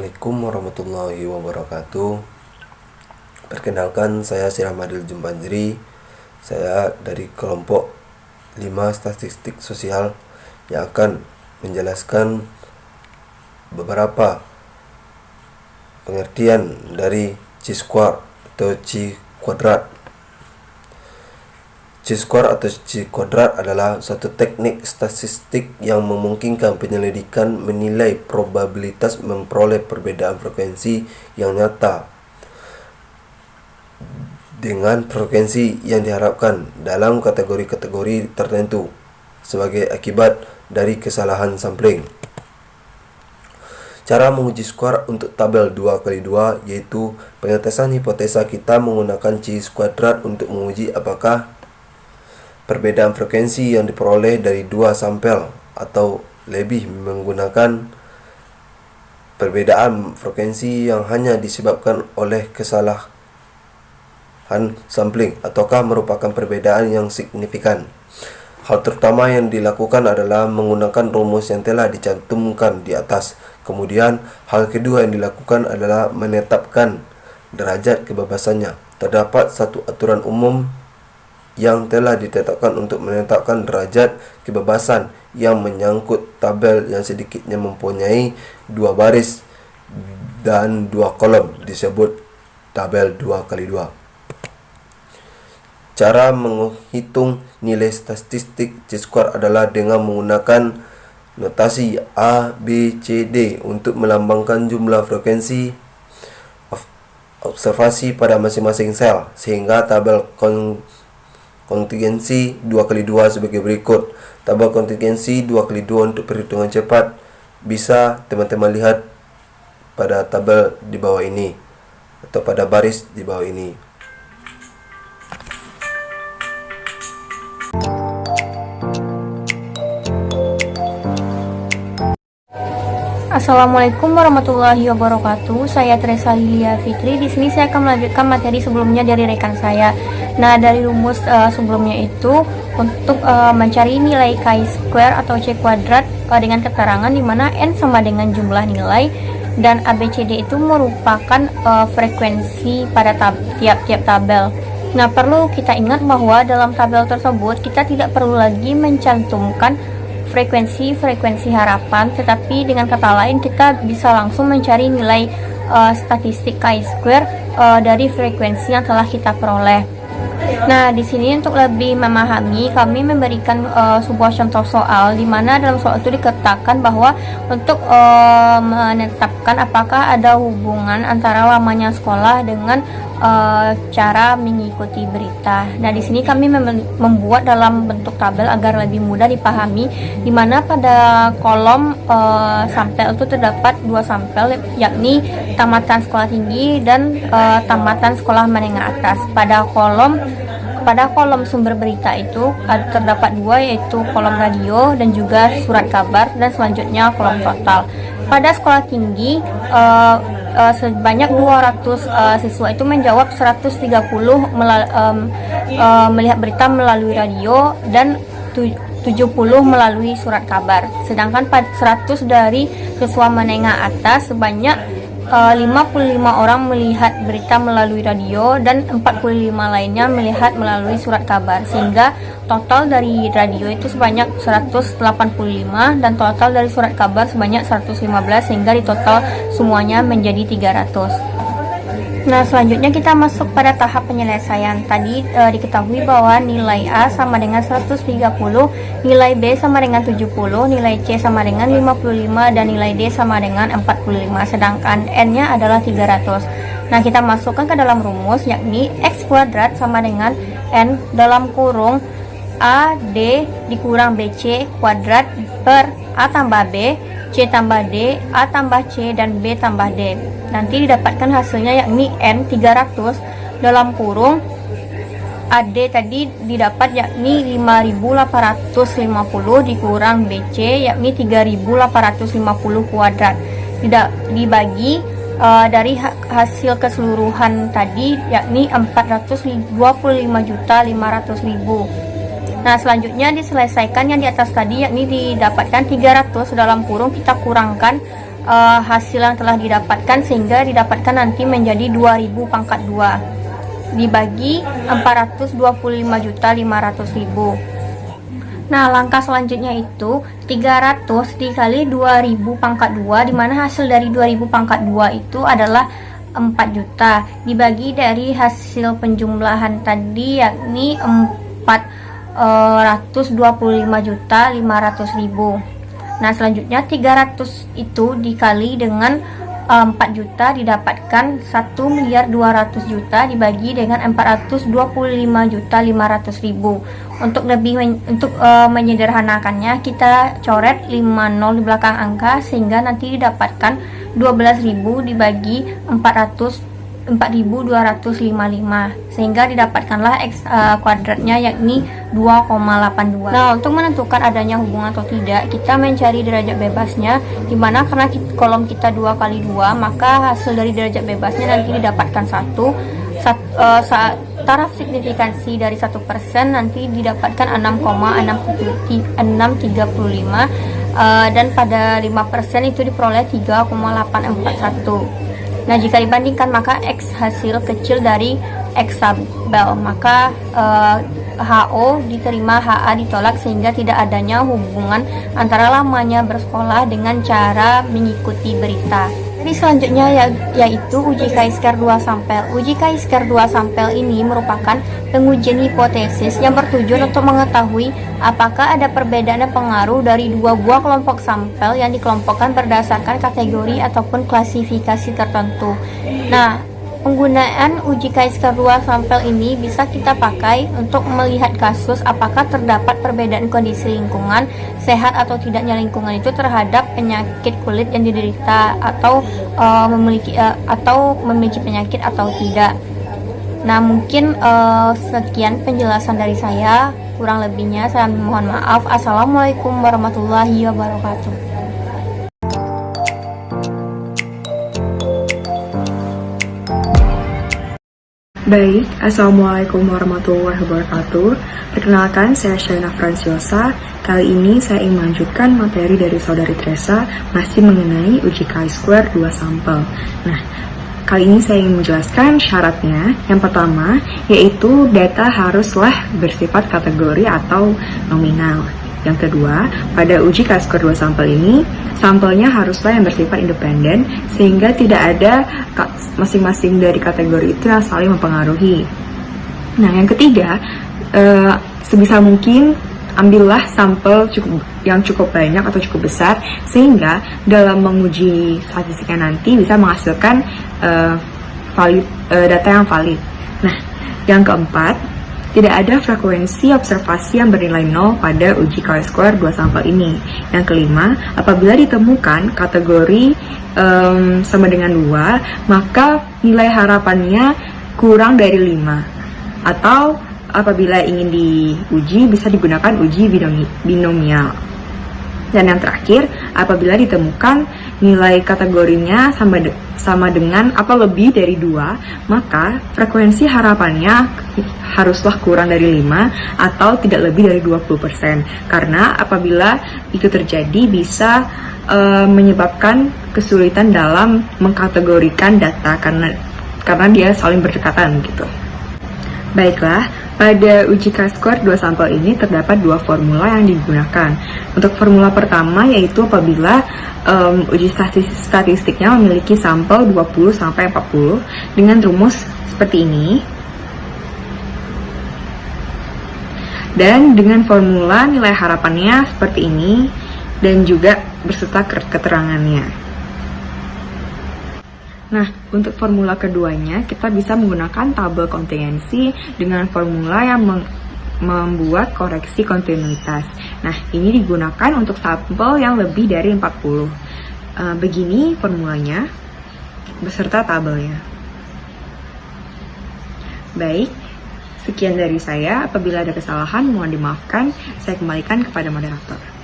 Assalamualaikum warahmatullahi wabarakatuh. Perkenalkan, saya Siramadil Jumpanjri. Saya dari kelompok 5 statistik sosial yang akan menjelaskan beberapa pengertian dari chi-square atau chi kuadrat. Chi-square atau chi kuadrat adalah suatu teknik statistik yang memungkinkan penyelidikan menilai probabilitas memperoleh perbedaan frekuensi yang nyata dengan frekuensi yang diharapkan dalam kategori-kategori tertentu sebagai akibat dari kesalahan sampling. Cara menguji square untuk tabel 2x2 yaitu pengetesan hipotesa kita menggunakan chi kuadrat untuk menguji apakah perbedaan frekuensi yang diperoleh dari 2 sampel atau lebih menggunakan perbedaan frekuensi yang hanya disebabkan oleh kesalahan sampling ataukah merupakan perbedaan yang signifikan. Hal terutama yang dilakukan adalah menggunakan rumus yang telah dicantumkan di atas. Kemudian, hal kedua yang dilakukan adalah menetapkan derajat kebebasannya. Terdapat satu aturan umum yang telah ditetapkan untuk menetapkan derajat kebebasan yang menyangkut tabel yang sedikitnya mempunyai 2 baris dan 2 kolom disebut tabel 2x2. Cara menghitung nilai statistik chi-square adalah dengan menggunakan notasi A, B, C, D untuk melambangkan jumlah frekuensi observasi pada masing-masing sel, sehingga tabel kontingensi 2x2 sebagai berikut. Tabel kontingensi 2x2 untuk perhitungan cepat bisa teman-teman lihat pada tabel di bawah ini atau pada baris di bawah ini. Assalamualaikum warahmatullahi wabarakatuh. Saya Teresa Lilia Fitri. Di sini saya akan melanjutkan materi sebelumnya dari rekan saya. Nah, dari rumus sebelumnya itu untuk mencari nilai chi-square atau chi kuadrat dengan keterangan di mana n sama dengan jumlah nilai dan ABCD itu merupakan frekuensi pada tiap-tiap tabel. Nah, perlu kita ingat bahwa dalam tabel tersebut kita tidak perlu lagi mencantumkan frekuensi harapan, tetapi dengan kata lain kita bisa langsung mencari nilai statistik chi-square dari frekuensi yang telah kita peroleh. Nah, di sini untuk lebih memahami, kami memberikan sebuah contoh soal di mana dalam soal itu dikatakan bahwa untuk menetapkan apakah ada hubungan antara lamanya sekolah dengan cara mengikuti berita. Nah, di sini kami membuat dalam bentuk tabel agar lebih mudah dipahami, di mana pada kolom sampel itu terdapat 2 sampel, yakni tamatan sekolah tinggi dan tamatan sekolah menengah atas. Pada kolom sumber berita itu terdapat 2, yaitu kolom radio dan juga surat kabar, dan selanjutnya kolom total. Pada sekolah tinggi sebanyak 200 siswa itu menjawab 130 melihat berita melalui radio dan 70 melalui surat kabar. Sedangkan pada 100 dari siswa menengah atas sebanyak 55 orang melihat berita melalui radio dan 45 lainnya melihat melalui surat kabar, sehingga total dari radio itu sebanyak 185 dan total dari surat kabar sebanyak 115, sehingga di total semuanya menjadi 300. Nah, selanjutnya kita masuk pada tahap penyelesaian. Tadi diketahui bahwa nilai A sama dengan 130, nilai B sama dengan 70, nilai C sama dengan 55, dan nilai D sama dengan 45, sedangkan N-nya adalah 300. Nah, kita masukkan ke dalam rumus, yakni X kuadrat sama dengan N dalam kurung AD dikurang BC kuadrat per A tambah B, C tambah D, A tambah C, dan B tambah D. Nanti didapatkan hasilnya yakni N 300 dalam kurung AD tadi didapat yakni 5850 dikurang BC yakni 3850 kuadrat. Dibagi dari hasil keseluruhan tadi yakni 425.500.000. Nah, selanjutnya diselesaikan yang di atas tadi, yakni didapatkan 300 dalam kurung kita kurangkan hasil yang telah didapatkan, sehingga didapatkan nanti menjadi 2000 pangkat 2 dibagi 425.500.000. Nah, langkah selanjutnya itu 300 dikali 2000 pangkat 2, dimana hasil dari 2000 pangkat 2 itu adalah 4 juta dibagi dari hasil penjumlahan tadi, yakni 425.500.000. Nah, selanjutnya 300 itu dikali dengan 4 juta didapatkan 1.200.000.000 dibagi dengan 425.500.000. Untuk menyederhanakannya, kita coret 50 di belakang angka sehingga nanti didapatkan 12.000 dibagi 4.255, sehingga didapatkanlah X kuadratnya, yakni 2,82. Nah, untuk menentukan adanya hubungan atau tidak, kita mencari derajat bebasnya, dimana karena kolom kita 2 kali 2, maka hasil dari derajat bebasnya nanti didapatkan 1. Taraf signifikansi dari 1% nanti didapatkan 6,635, dan pada 5% itu diperoleh 3,841. Nah, jika dibandingkan, maka X hasil kecil dari X tabel, maka HO diterima, HA ditolak, sehingga tidak adanya hubungan antara lamanya bersekolah dengan cara mengikuti berita. Jadi selanjutnya yaitu uji Chi-square 2 sampel. Uji Chi-square 2 sampel ini merupakan pengujian hipotesis yang bertujuan untuk mengetahui apakah ada perbedaan dan pengaruh dari dua buah kelompok sampel yang dikelompokkan berdasarkan kategori ataupun klasifikasi tertentu. Nah, penggunaan uji Chi-square 2 sampel ini bisa kita pakai untuk melihat kasus apakah terdapat perbedaan kondisi lingkungan, sehat atau tidaknya lingkungan itu terhadap penyakit kulit yang diderita atau memiliki penyakit atau tidak. Nah, mungkin sekian penjelasan dari saya. Kurang lebihnya saya mohon maaf. Assalamualaikum warahmatullahi wabarakatuh. Baik, Assalamualaikum warahmatullahi wabarakatuh. Perkenalkan, saya Shaina Franciosa. Kali ini saya ingin melanjutkan materi dari Saudari Tresa, masih mengenai uji Chi-square 2 sampel. Nah, kali ini saya ingin menjelaskan syaratnya. Yang pertama, yaitu data haruslah bersifat kategori atau nominal. Yang kedua, pada uji Chi-square 2 sampel ini, sampelnya haruslah yang bersifat independen, sehingga tidak ada masing-masing dari kategori itu yang saling mempengaruhi. Nah, yang ketiga, sebisa mungkin ambillah sampel yang cukup banyak atau cukup besar, sehingga dalam menguji statistiknya nanti bisa menghasilkan data yang valid. Nah, yang keempat, tidak ada frekuensi observasi yang bernilai 0 pada uji Chi-square 2 sampel ini. Yang kelima, apabila ditemukan kategori sama dengan 2, maka nilai harapannya kurang dari 5. Atau apabila ingin diuji, bisa digunakan uji binomial. Dan yang terakhir, apabila ditemukan nilai kategorinya sama dengan atau lebih dari 2, maka frekuensi harapannya haruslah kurang dari 5 atau tidak lebih dari 20%. Karena apabila itu terjadi bisa menyebabkan kesulitan dalam mengkategorikan data karena dia saling berdekatan gitu. Baiklah, pada uji Chi-square 2 sampel ini terdapat 2 formula yang digunakan. Untuk formula pertama yaitu apabila uji statistiknya memiliki sampel 20-40 dengan rumus seperti ini. Dan dengan formula nilai harapannya seperti ini, dan juga beserta keterangannya. Nah, untuk formula keduanya, kita bisa menggunakan tabel kontingensi dengan formula yang membuat koreksi kontinuitas. Nah, ini digunakan untuk sampel yang lebih dari 40. Begini formulanya, beserta tabelnya. Baik, sekian dari saya. Apabila ada kesalahan, mohon dimaafkan. Saya kembalikan kepada moderator.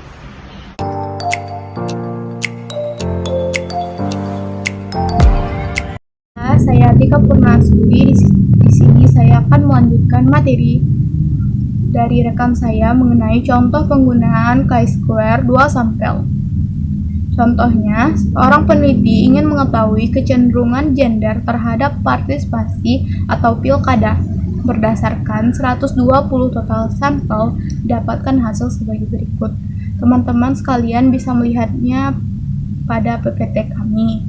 Saya Tika Purnasuri. Di sini saya akan melanjutkan materi dari rekan saya mengenai contoh penggunaan Chi-square 2 sampel. Contohnya, seorang peneliti ingin mengetahui kecenderungan gender terhadap partisipasi atau pilkada. Berdasarkan 120 total sampel, didapatkan hasil sebagai berikut. Teman-teman sekalian bisa melihatnya pada PPT kami.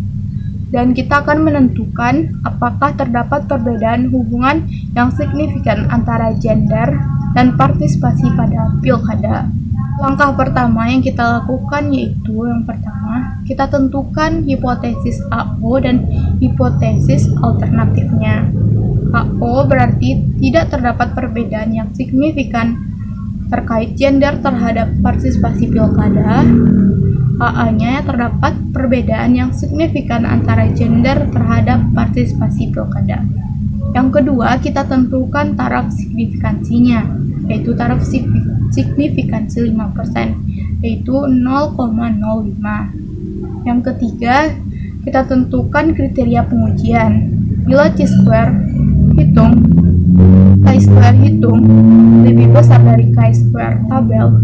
Dan kita akan menentukan apakah terdapat perbedaan hubungan yang signifikan antara gender dan partisipasi pada pilkada. Langkah pertama yang kita lakukan yaitu yang pertama, kita tentukan hipotesis AO dan hipotesis alternatifnya. AO berarti tidak terdapat perbedaan yang signifikan terkait gender terhadap partisipasi pilkada. AA-nya terdapat perbedaan yang signifikan antara gender terhadap partisipasi pilkada. Yang kedua, kita tentukan taraf signifikansinya, yaitu taraf signifikansi 5%, yaitu 0,05. Yang ketiga, kita tentukan kriteria pengujian. Bila chi-square hitung lebih besar dari chi-square tabel,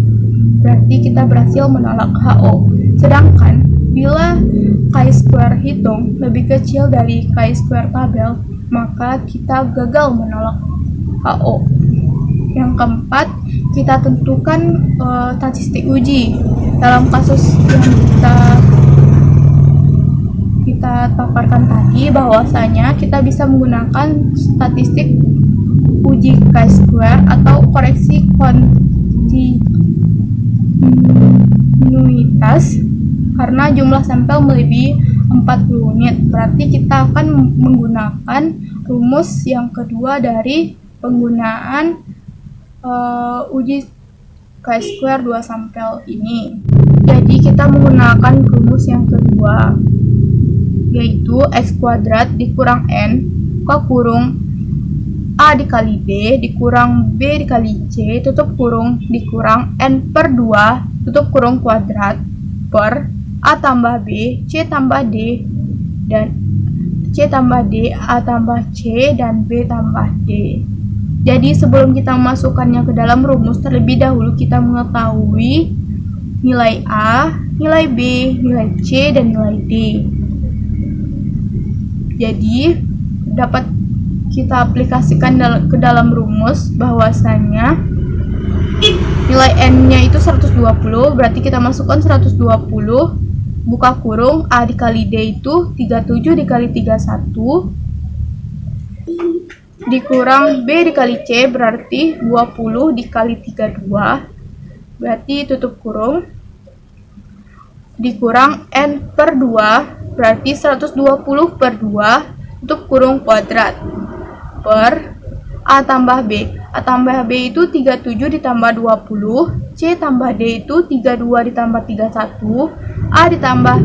berarti kita berhasil menolak HO. Sedangkan bila chi-square hitung lebih kecil dari chi-square tabel, maka kita gagal menolak HO. Yang keempat, kita tentukan statistik uji. Dalam kasus yang kita paparkan tadi, bahwasanya kita bisa menggunakan statistik uji chi-square atau koreksi kontinuitas karena jumlah sampel melebihi 40 unit. Berarti kita akan menggunakan rumus yang kedua dari penggunaan uji chi-square 2 sampel ini. Jadi kita menggunakan rumus yang kedua, yaitu x kuadrat dikurang n kurung A dikali B dikurang B dikali C tutup kurung dikurang N per 2 tutup kurung kuadrat per A tambah B, C tambah D, dan C tambah D, A tambah C, dan B tambah D. Jadi sebelum kita memasukkannya ke dalam rumus, terlebih dahulu kita mengetahui nilai A, nilai B, nilai C, dan nilai D. Jadi dapat kita aplikasikan ke dalam rumus bahwasanya nilai n-nya itu 120, berarti kita masukkan 120 buka kurung A dikali D itu 37 dikali 31 dikurang B dikali C berarti 20 dikali 32, berarti tutup kurung dikurang N per 2 berarti 120 per 2 tutup kurung kuadrat per A tambah B. A tambah B itu 37 ditambah 20, C tambah D itu 32 ditambah 31, A ditambah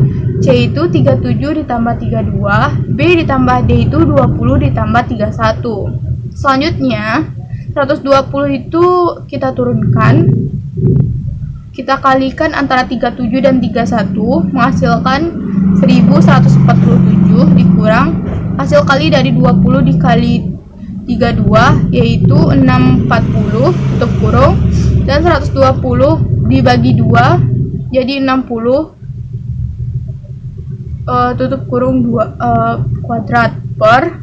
C itu 37 ditambah 32, B ditambah D itu 20 ditambah 31. Selanjutnya 120 itu kita turunkan, kita kalikan antara 37 dan 31 menghasilkan 1147 dikurang hasil kali dari 20 dikali 32 yaitu 640 tutup kurung dan 120 dibagi 2 jadi 60 tutup kurung 2 kuadrat per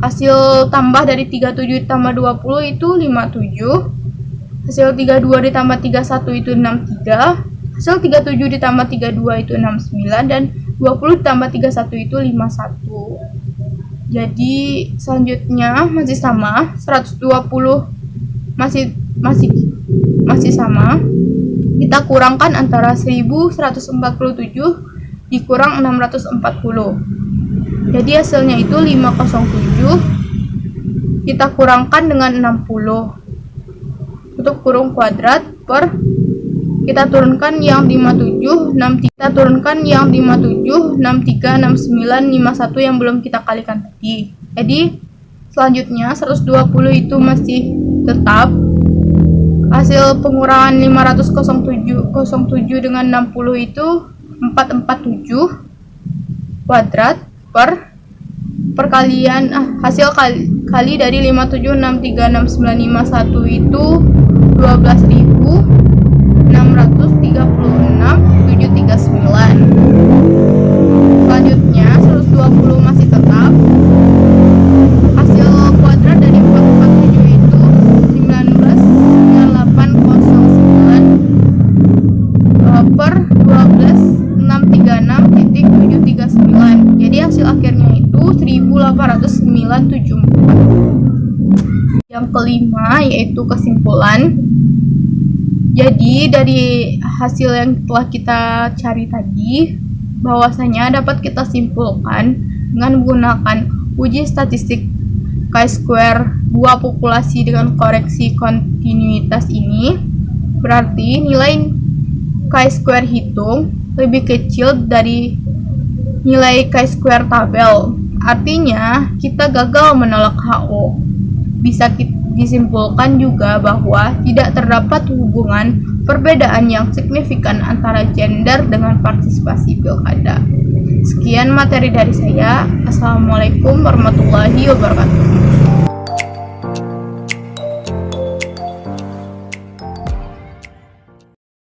hasil tambah dari 37 ditambah 20 itu 57, hasil 32 ditambah 31 itu 63, hasil 37 ditambah 32 itu 69, dan 20 ditambah 31 itu 51. Jadi selanjutnya masih sama, 120 masih sama. Kita kurangkan antara 1147 dikurang 640. Jadi hasilnya itu 507. Kita kurangkan dengan 60. Tutup kurung kuadrat per kita turunkan yang 57, 63, kita turunkan yang 57, 63, 69, 51 yang belum kita kalikan tadi. Jadi selanjutnya 120 itu masih tetap. Hasil pengurangan 507 dengan 60 itu 447 kuadrat per perkalian hasil kali dari 57, 63, 69, 51 itu 12.636,739. Selanjutnya 120 masih tetap. Hasil kuadrat dari 447 itu 19,9809 per 12.636.739. Jadi hasil akhirnya itu 1809.74. Yang kelima yaitu kesimpulan. Jadi dari hasil yang telah kita cari tadi, bahwasanya dapat kita simpulkan dengan menggunakan uji statistik chi-square dua populasi dengan koreksi kontinuitas ini, berarti nilai chi-square hitung lebih kecil dari nilai chi-square tabel. Artinya kita gagal menolak HO. Bisa disimpulkan juga bahwa tidak terdapat hubungan perbedaan yang signifikan antara gender dengan partisipasi pilkada. Sekian materi dari saya. Assalamualaikum warahmatullahi wabarakatuh.